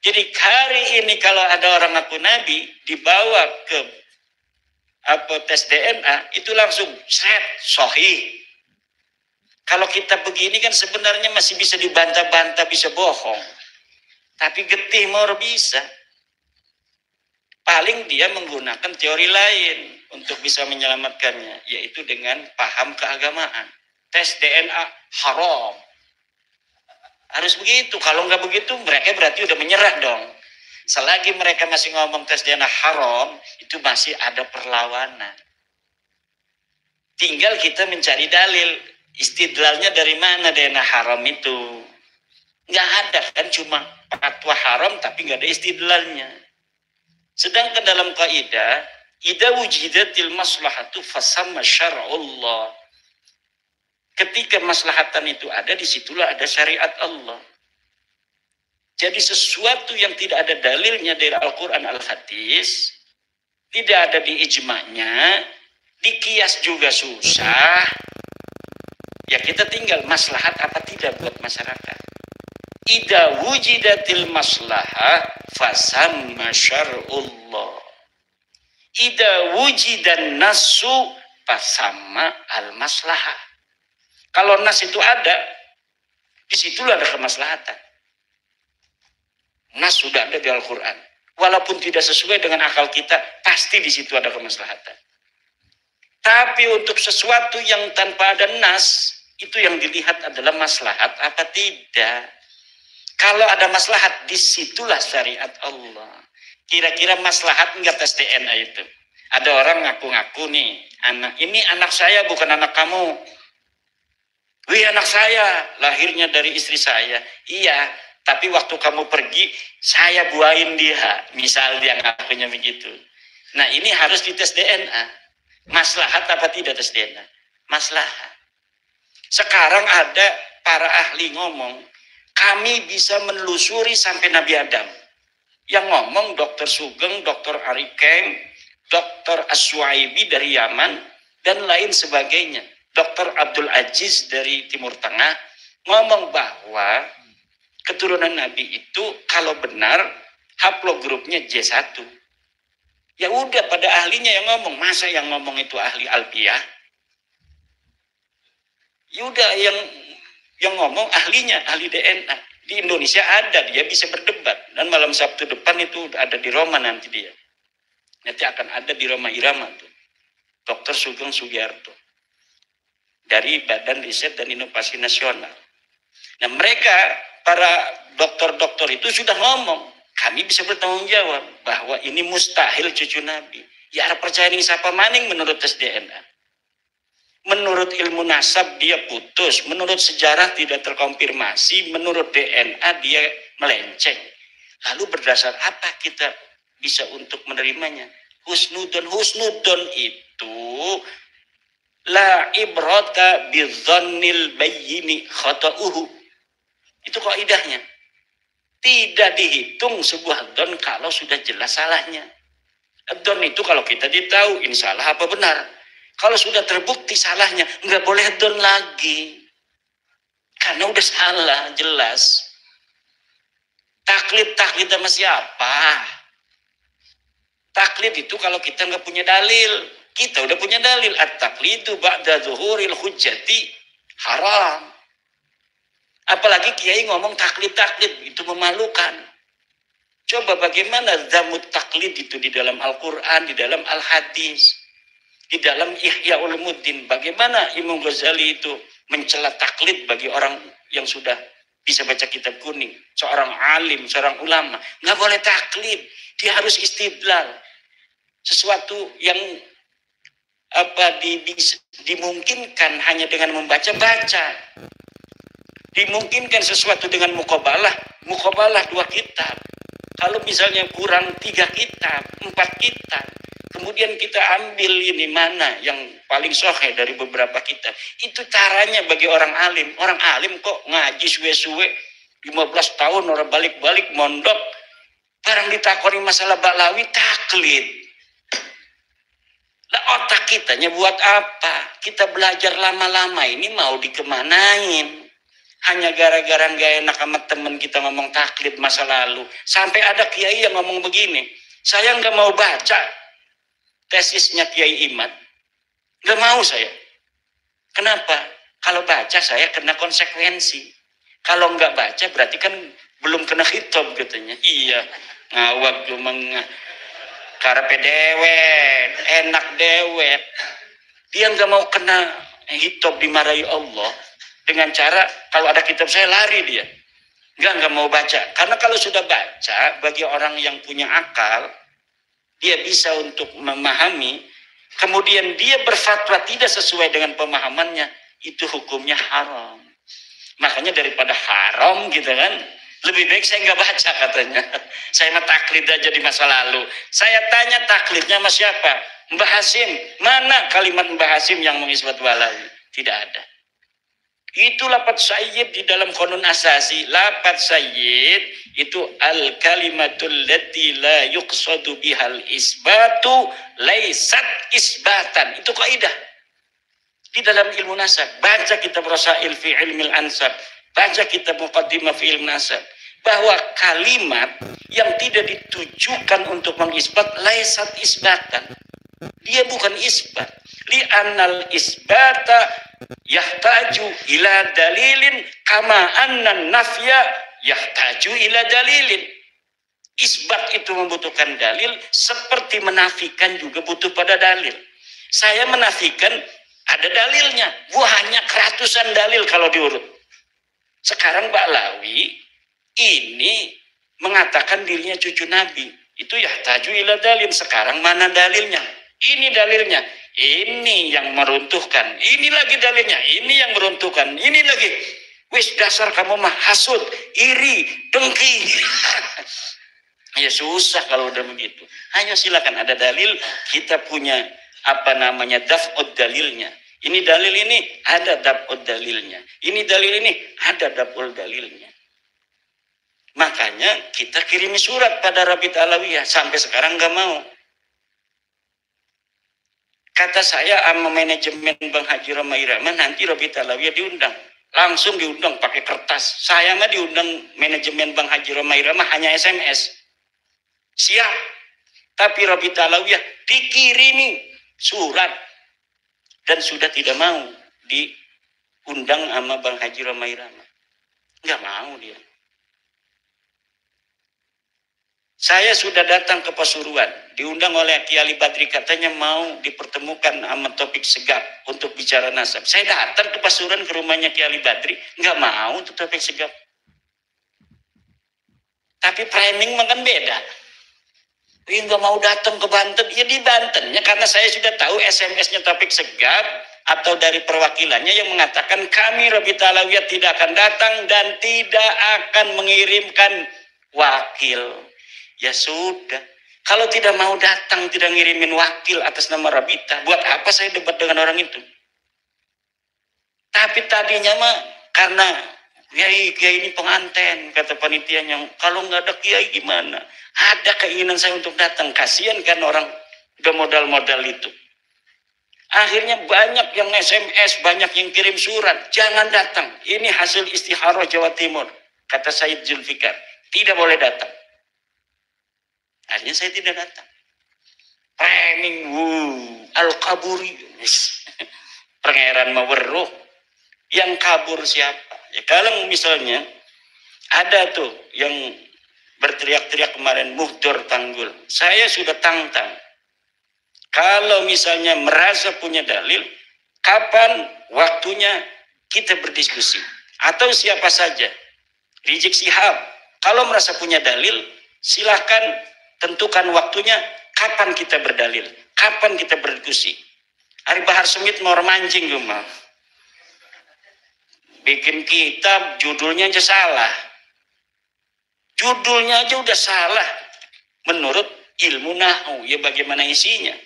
Jadi hari ini kalau ada orang ngaku Nabi dibawa ke tes DNA itu langsung sahih. Kalau kita begini kan sebenarnya masih bisa dibantah-bantah, bisa bohong. Tapi getih mau bisa. Paling dia menggunakan teori lain untuk bisa menyelamatkannya, yaitu dengan paham keagamaan. Tes DNA haram. Harus begitu. Kalau nggak begitu, mereka berarti udah menyerah dong. Selagi mereka masih ngomong tes DNA haram, itu masih ada perlawanan. Tinggal kita mencari dalil. Istidlalnya dari mana DNA haram itu? Nggak ada kan, cuma fatwa haram tapi nggak ada istidlalnya. Sedangkan dalam kaidah, idza wujidatil maslahatu fasamma syar'ullah. Ketika maslahatan itu ada, disitulah ada syariat Allah. Jadi sesuatu yang tidak ada dalilnya dari Al-Quran Al-Hadis, tidak ada di ijma'nya, Dikias juga susah. Ya kita tinggal maslahat apa tidak buat masyarakat. Idza wujidatil maslahah fasamma syar'ullah. Idza wujidan nasu fasamma al maslahah. Kalau nas itu ada, disitulah ada kemaslahatan. Nas sudah ada di Al-Quran. Walaupun tidak sesuai dengan akal kita, pasti di situ ada kemaslahatan. Tapi untuk sesuatu yang tanpa ada nas, itu yang dilihat adalah maslahat apa tidak. Kalau ada maslahat, disitulah syariat Allah. Kira-kira maslahat enggak tes DNA itu? Ada orang ngaku-ngaku nih, ini anak saya bukan anak kamu. Wih, anak saya, lahirnya dari istri saya. Iya, tapi waktu kamu pergi, saya buahin dia. Misal dia ngakunya begitu. Nah, ini harus dites DNA. Maslahat apa tidak tes DNA? Maslahat. Sekarang ada para ahli ngomong, kami bisa menelusuri sampai Nabi Adam. Yang ngomong Dr. Sugeng, Dr. Arikeng, Dr. Aswaibi dari Yaman, dan lain sebagainya. Dr. Abdul Aziz dari Timur Tengah ngomong bahwa keturunan Nabi itu kalau benar haplogrupnya J1. Ya udah, pada ahlinya yang ngomong. Masa yang ngomong itu ahli alfiah? Ya udah, yang ngomong ahlinya, ahli DNA. Di Indonesia ada, dia bisa berdebat. Dan malam Sabtu depan itu ada di Roma nanti dia. Nanti akan ada di Roma Irama tuh. Dr. Sugeng Sugiarto dari Badan Riset dan Inovasi Nasional. Nah, mereka para dokter-dokter itu sudah ngomong, kami bisa bertanggung jawab bahwa ini mustahil cucu Nabi. Ya percaya nih siapa maning menurut tes DNA. Menurut ilmu nasab dia putus, menurut sejarah tidak terkonfirmasi, menurut DNA dia melenceng. Lalu berdasar apa kita bisa untuk menerimanya? Husnudon itu la ibrata bidzannil bayyini khata'uhu. Itu kaidahnya. Tidak dihitung sebuah don kalau sudah jelas salahnya. Don itu kalau kita ditahu ini salah apa benar. Kalau sudah terbukti salahnya, nggak boleh don lagi. Karena udah salah, jelas. Taklid sama siapa? Taklid itu kalau kita nggak punya dalil. Kita udah punya dalil. At-taqlidu ba'da zuhuril hujjati haram. Apalagi kiai ngomong taklid, itu memalukan. Coba bagaimana zamut taklid itu di dalam Al-Quran, di dalam Al-Hadis, di dalam Ihya Ulumuddin. Bagaimana Imam Ghazali itu mencela taklid bagi orang yang sudah bisa baca kitab kuning. Seorang alim, seorang ulama. Nggak boleh taklid. Dia harus istidlal. Sesuatu yang dimungkinkan hanya dengan membaca-baca. Dimungkinkan sesuatu dengan muqabalah 2 kitab. Kalau misalnya kurang 3 kitab, 4 kitab, kemudian kita ambil ini mana yang paling sahih dari beberapa kitab. Itu caranya bagi orang alim. Orang alim kok ngaji suwe-suwe 15 tahun orang balik-balik mondok. Barang ditakoni masalah baklawi taklid. Lah otak kitanya buat apa? Kita belajar lama-lama ini mau dikemanain? Hanya gara-gara gak enak sama temen kita ngomong taklid masa lalu. Sampai ada kiai yang ngomong begini, saya nggak mau baca tesisnya Kiai Imad. Nggak mau saya. Kenapa? Kalau baca saya kena konsekuensi. Kalau nggak baca berarti kan belum kena khitab katanya. Iya, ngawak cuma karepe dewet, enak dewet. Dia nggak mau kena hitop dimarahi Allah dengan cara kalau ada kitab saya lari dia. Nggak mau baca. Karena kalau sudah baca, bagi orang yang punya akal, dia bisa untuk memahami. Kemudian dia berfatwa tidak sesuai dengan pemahamannya, itu hukumnya haram. Makanya daripada haram gitu kan, lebih baik saya nggak baca katanya. Saya mah taklid aja di masa lalu. Saya tanya taklidnya sama siapa? Mbah Hasim. Mana kalimat Mbah Hasim yang mengisbat walawi? Tidak ada. Itu lapat sayyid di dalam Qanun Asasi. Lapat sayyid itu al-kalimatul lati la yuqsadu bihal isbatu laisat isbatan. Itu kaidah di dalam ilmu nasab. Baca kitab Rasail fi ilmil ansab, baca kitab Muqaddimah fi ilmu nasab, bahwa kalimat yang tidak ditujukan untuk mengisbat laisat isbatan. Dia bukan isbat. Li'annal isbata yahtaju ila dalilin kama anna nafya yahtaju ila dalilin. Isbat itu membutuhkan dalil, seperti menafikan juga butuh pada dalil. Saya menafikan ada dalilnya, banyak ratusan dalil kalau diurut. Sekarang Mbak Lawi ini mengatakan dirinya cucu Nabi, itu yahtaju ila dalil. Sekarang mana dalilnya? Ini dalilnya, ini yang meruntuhkan. Ini lagi dalilnya, ini yang meruntuhkan. Ini lagi, wis dasar kamu mah hasud, iri, dengki. Ya susah kalau udah begitu. Hanya silakan ada dalil, kita punya daf'ud dalilnya. Ini dalil ini ada daf'ud dalilnya. Ini dalil ini ada daf'ul dalilnya. Makanya kita kirimi surat pada Rabit Alawiyah, sampai sekarang nggak mau. Kata saya sama manajemen Bang Haji Roma Irama, nanti Rabit Alawiyah diundang. Langsung diundang pakai kertas. Saya mah diundang manajemen Bang Haji Roma Irama hanya SMS. Siap. Tapi Rabit Alawiyah dikirimi surat dan sudah tidak mau diundang sama Bang Haji Roma Irama. Nggak mau dia. Saya sudah datang ke Pasuruan, diundang oleh Ki Ali Badri, katanya mau dipertemukan sama Topik Segap untuk bicara nasab. Saya datang ke Pasuruan ke rumahnya Ki Ali Badri, nggak mau tuh Topik Segap. Tapi framing makan beda. Ini nggak mau datang ke Banten, ya di Bantennya karena saya sudah tahu SMS-nya Topik Segap atau dari perwakilannya yang mengatakan kami Rabit Alawiyah tidak akan datang dan tidak akan mengirimkan wakil. Ya sudah, kalau tidak mau datang, tidak ngirimin wakil atas nama Rabita, buat apa saya debat dengan orang itu? Tapi tadinya mah karena kiai ini penganten, kata panitianya, kalau nggak ada kiai gimana? Ada keinginan saya untuk datang, kasihan kan orang udah modal-modal itu. Akhirnya banyak yang SMS, banyak yang kirim surat, jangan datang. Ini hasil istikharah Jawa Timur, kata Said Zulfikar, tidak boleh datang. Akhirnya saya tidak datang. Framing, al-kaburi. Pangeran Maweruh. Yang kabur siapa? Ya kalau misalnya ada tuh yang berteriak-teriak kemarin, Muhdor Tanggul. Saya sudah tantang. Kalau misalnya merasa punya dalil, kapan waktunya kita berdiskusi? Atau siapa saja? Rizik Syihab. Kalau merasa punya dalil, silakan tentukan waktunya, kapan kita berdalil, kapan kita berdiskusi. Ari Bahar Smith mau mancing cuma bikin kitab, judulnya aja salah. Judulnya aja udah salah menurut ilmu nahu, ya bagaimana isinya?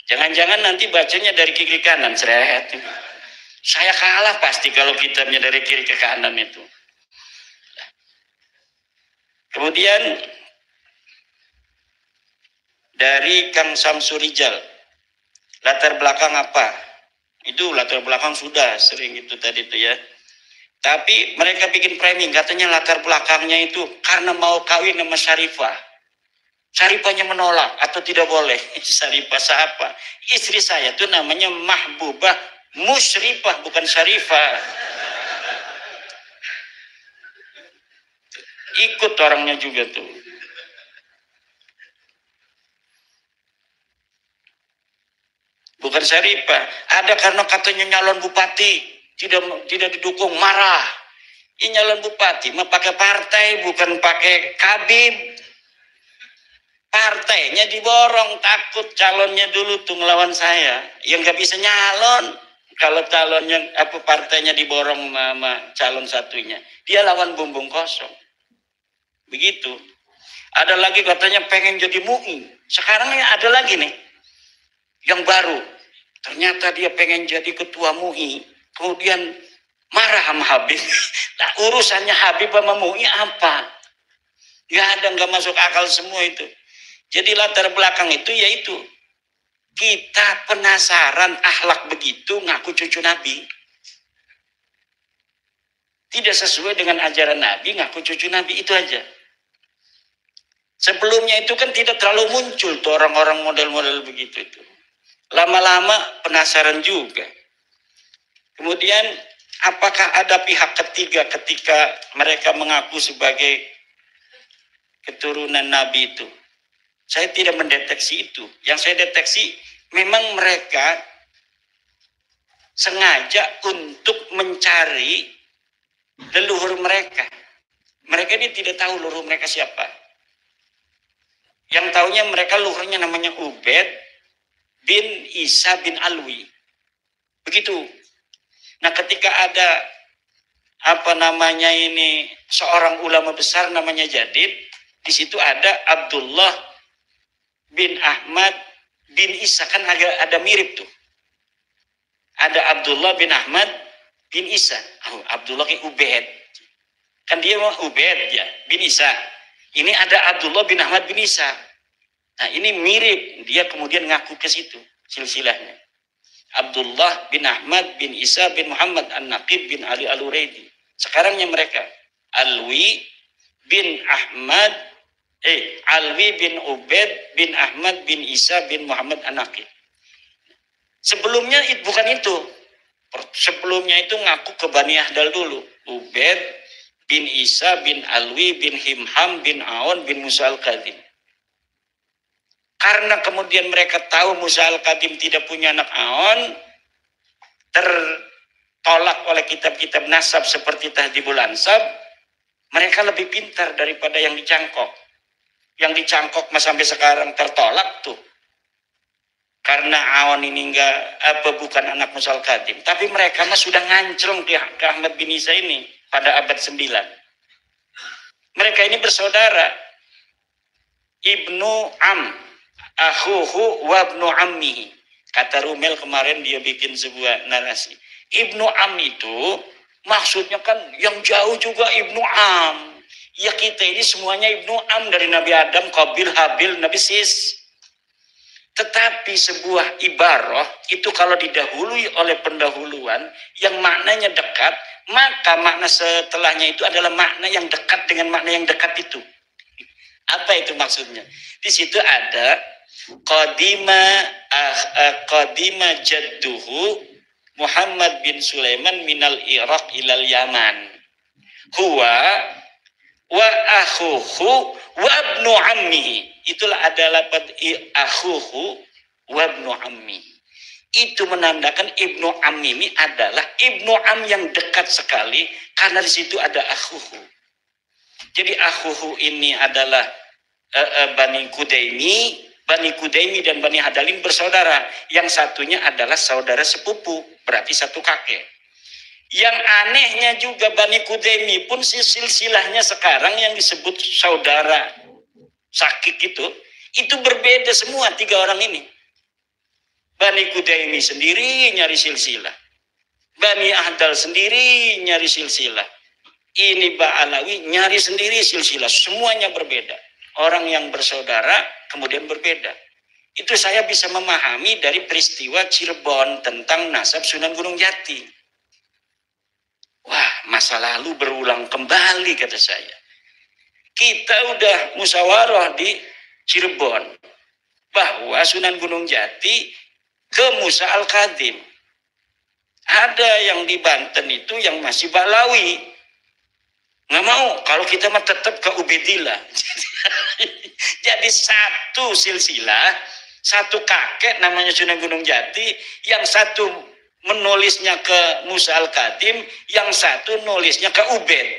Jangan-jangan nanti bacanya dari kiri ke kanan, seret. Saya kalah pasti kalau kitabnya dari kiri ke kanan itu. Kemudian dari Kang Samsurijal, latar belakang apa? Itu latar belakang sudah sering itu tadi itu ya. Tapi mereka bikin framing, katanya latar belakangnya itu karena mau kawin sama Syarifah. Syarifahnya menolak atau tidak boleh. Syarifah siapa? Istri saya tuh namanya Mahbubah Musyrifah, bukan Syarifah. Ikut orangnya juga tuh. Bukan Syarifah, ada karena katanya nyalon bupati tidak didukung, marah. Ini nyalon bupati mah pakai partai, bukan pakai kabin. Partainya diborong, takut calonnya dulu tuh ngelawan saya, yang nggak bisa nyalon. Kalau calonnya partainya diborong sama calon satunya, dia lawan bumbung kosong. Begitu. Ada lagi katanya pengen jadi MUI. Sekarang ada lagi nih yang baru, ternyata dia pengen jadi ketua MUI, kemudian Marah sama Habib. Nah, urusannya Habib sama MUI apa? Nggak ada, nggak masuk akal semua itu. Jadi latar belakang itu yaitu kita penasaran akhlak begitu ngaku cucu Nabi. Tidak sesuai dengan ajaran Nabi, ngaku cucu Nabi, itu aja. Sebelumnya itu kan tidak terlalu muncul tuh orang-orang model-model begitu itu. Lama-lama penasaran juga. Kemudian apakah ada pihak ketiga ketika mereka mengaku sebagai keturunan Nabi itu? Saya tidak mendeteksi itu. Yang saya deteksi memang mereka sengaja untuk mencari leluhur mereka. Mereka ini tidak tahu leluhur mereka siapa. Yang tahunya mereka leluhurnya namanya Ubaid bin Isa bin Alwi. Begitu. Nah, ketika ada seorang ulama besar namanya Jadid, di situ ada Abdullah bin Ahmad bin Isa, kan ada mirip tuh. Ada Abdullah bin Ahmad bin Isa. Oh, Abdullah bin Ubaid. Kan dia mau Ubaid ya, bin Isa. Ini ada Abdullah bin Ahmad bin Isa. Nah, ini mirip. Dia kemudian ngaku ke situ silsilahnya. Abdullah bin Ahmad bin Isa bin Muhammad An-Naqib bin Ali Al-Uraidi. Sekarangnya mereka Alwi bin Ubaid bin Ahmad bin Isa bin Muhammad An-Naqib. Sebelumnya bukan itu. Sebelumnya itu ngaku ke Bani Ahdal dulu. Ubaid bin Isa bin Alwi bin Himham bin Aon bin Musa Al-Qadim. Karena kemudian mereka tahu Musa Al-Qadim tidak punya anak Aon, tertolak oleh kitab-kitab nasab seperti Tahdhibul Ansab, mereka lebih pintar daripada yang dicangkok. Yang dicangkok sampai sekarang tertolak tuh. Karena Aon ini bukan anak Musa Al-Qadim. Tapi mereka sudah ngancrong ke Ahmad bin Isa ini pada abad 9. Mereka ini bersaudara. Ibnu Am, akhuhu wabnu ammihi. Kata Rumel kemarin dia bikin sebuah narasi. Ibnu Am itu maksudnya kan yang jauh juga Ibnu Am. Ya kita ini semuanya Ibnu Am, dari Nabi Adam, Qabil, Habil, Nabi Sis. Tetapi sebuah ibarah itu kalau didahului oleh pendahuluan yang maknanya dekat, maka makna setelahnya itu adalah makna yang dekat dengan makna yang dekat itu. Apa itu maksudnya? Di situ ada qadima jadduhu Muhammad bin Sulaiman minal Iraq ilal Yaman. Huwa wa akhuhu wa ibnu ammihi. Itulah adalah akhuhu wa ibnu ammihi. Itu menandakan Ibnu Am ini adalah Ibnu Am yang dekat sekali, karena di situ ada akhuhu. Jadi akhuhu ini adalah Bani Kudaimi dan Bani Hadalin bersaudara. Yang satunya adalah saudara sepupu, berarti satu kakek. Yang anehnya juga Bani Kudaimi pun silsilahnya sekarang yang disebut saudara sakik itu berbeda semua tiga orang ini. Bani Kudaimi sendiri nyari silsilah. Bani Ahdal sendiri nyari silsilah. Ini Ba'alawi nyari sendiri silsilah. Semuanya berbeda. Orang yang bersaudara kemudian berbeda. Itu saya bisa memahami dari peristiwa Cirebon tentang nasab Sunan Gunung Jati. Wah, masa lalu berulang kembali kata saya. Kita udah musyawarah di Cirebon bahwa Sunan Gunung Jati ke Musa Al-Qadim. Ada yang di Banten itu yang masih Ba'alawi. Nggak mau, kalau kita mah tetap ke Ubaidillah. Jadi satu silsilah, satu kakek namanya Sunan Gunung Jati, yang satu menulisnya ke Musa Al-Qadim, yang satu nulisnya ke Ubaid.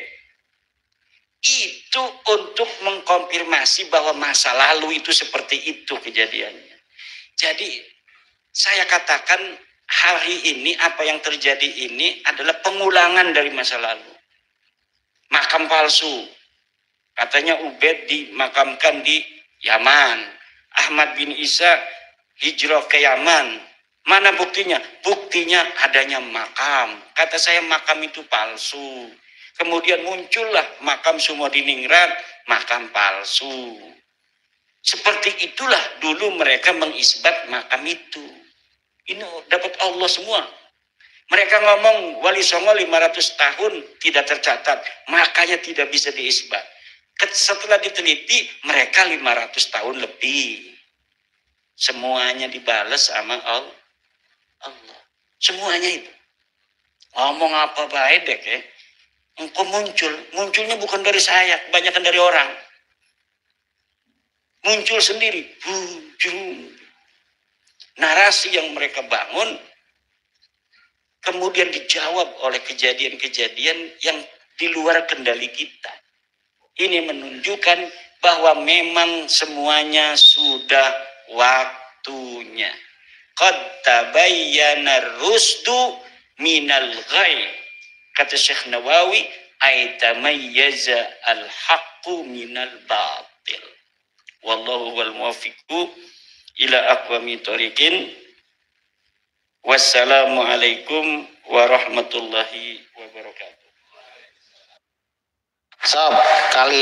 Itu untuk mengkonfirmasi bahwa masa lalu itu seperti itu kejadiannya. Jadi saya katakan hari ini apa yang terjadi ini adalah pengulangan dari masa lalu. Makam palsu. Katanya Ubaid dimakamkan di Yaman. Ahmad bin Isa hijrah ke Yaman. Mana buktinya? Buktinya adanya makam. Kata saya makam itu palsu. Kemudian muncullah makam Sumodiningrat, makam palsu. Seperti itulah dulu mereka mengisbat makam itu. Ini dapat Allah semua. Mereka ngomong Wali Songo 500 tahun tidak tercatat, makanya tidak bisa diisbat. Setelah diteliti, mereka 500 tahun lebih. Semuanya dibalas sama Allah. Semuanya itu. Ngomong apa baik deh ya. Engkau munculnya bukan dari saya, kebanyakan dari orang. Muncul sendiri. Narasi yang mereka bangun kemudian dijawab oleh kejadian-kejadian yang di luar kendali kita. Ini menunjukkan bahwa memang semuanya sudah waktunya. Qad tabayyana rusdu minal ghai. Kata Syekh Nawawi, ay tamayyaza al-haqqu minal batil. Wallahu wal muwaffiqu ila aqwamit thoriqin. Wassalamualaikum warahmatullahi wabarakatuh. Sob, kali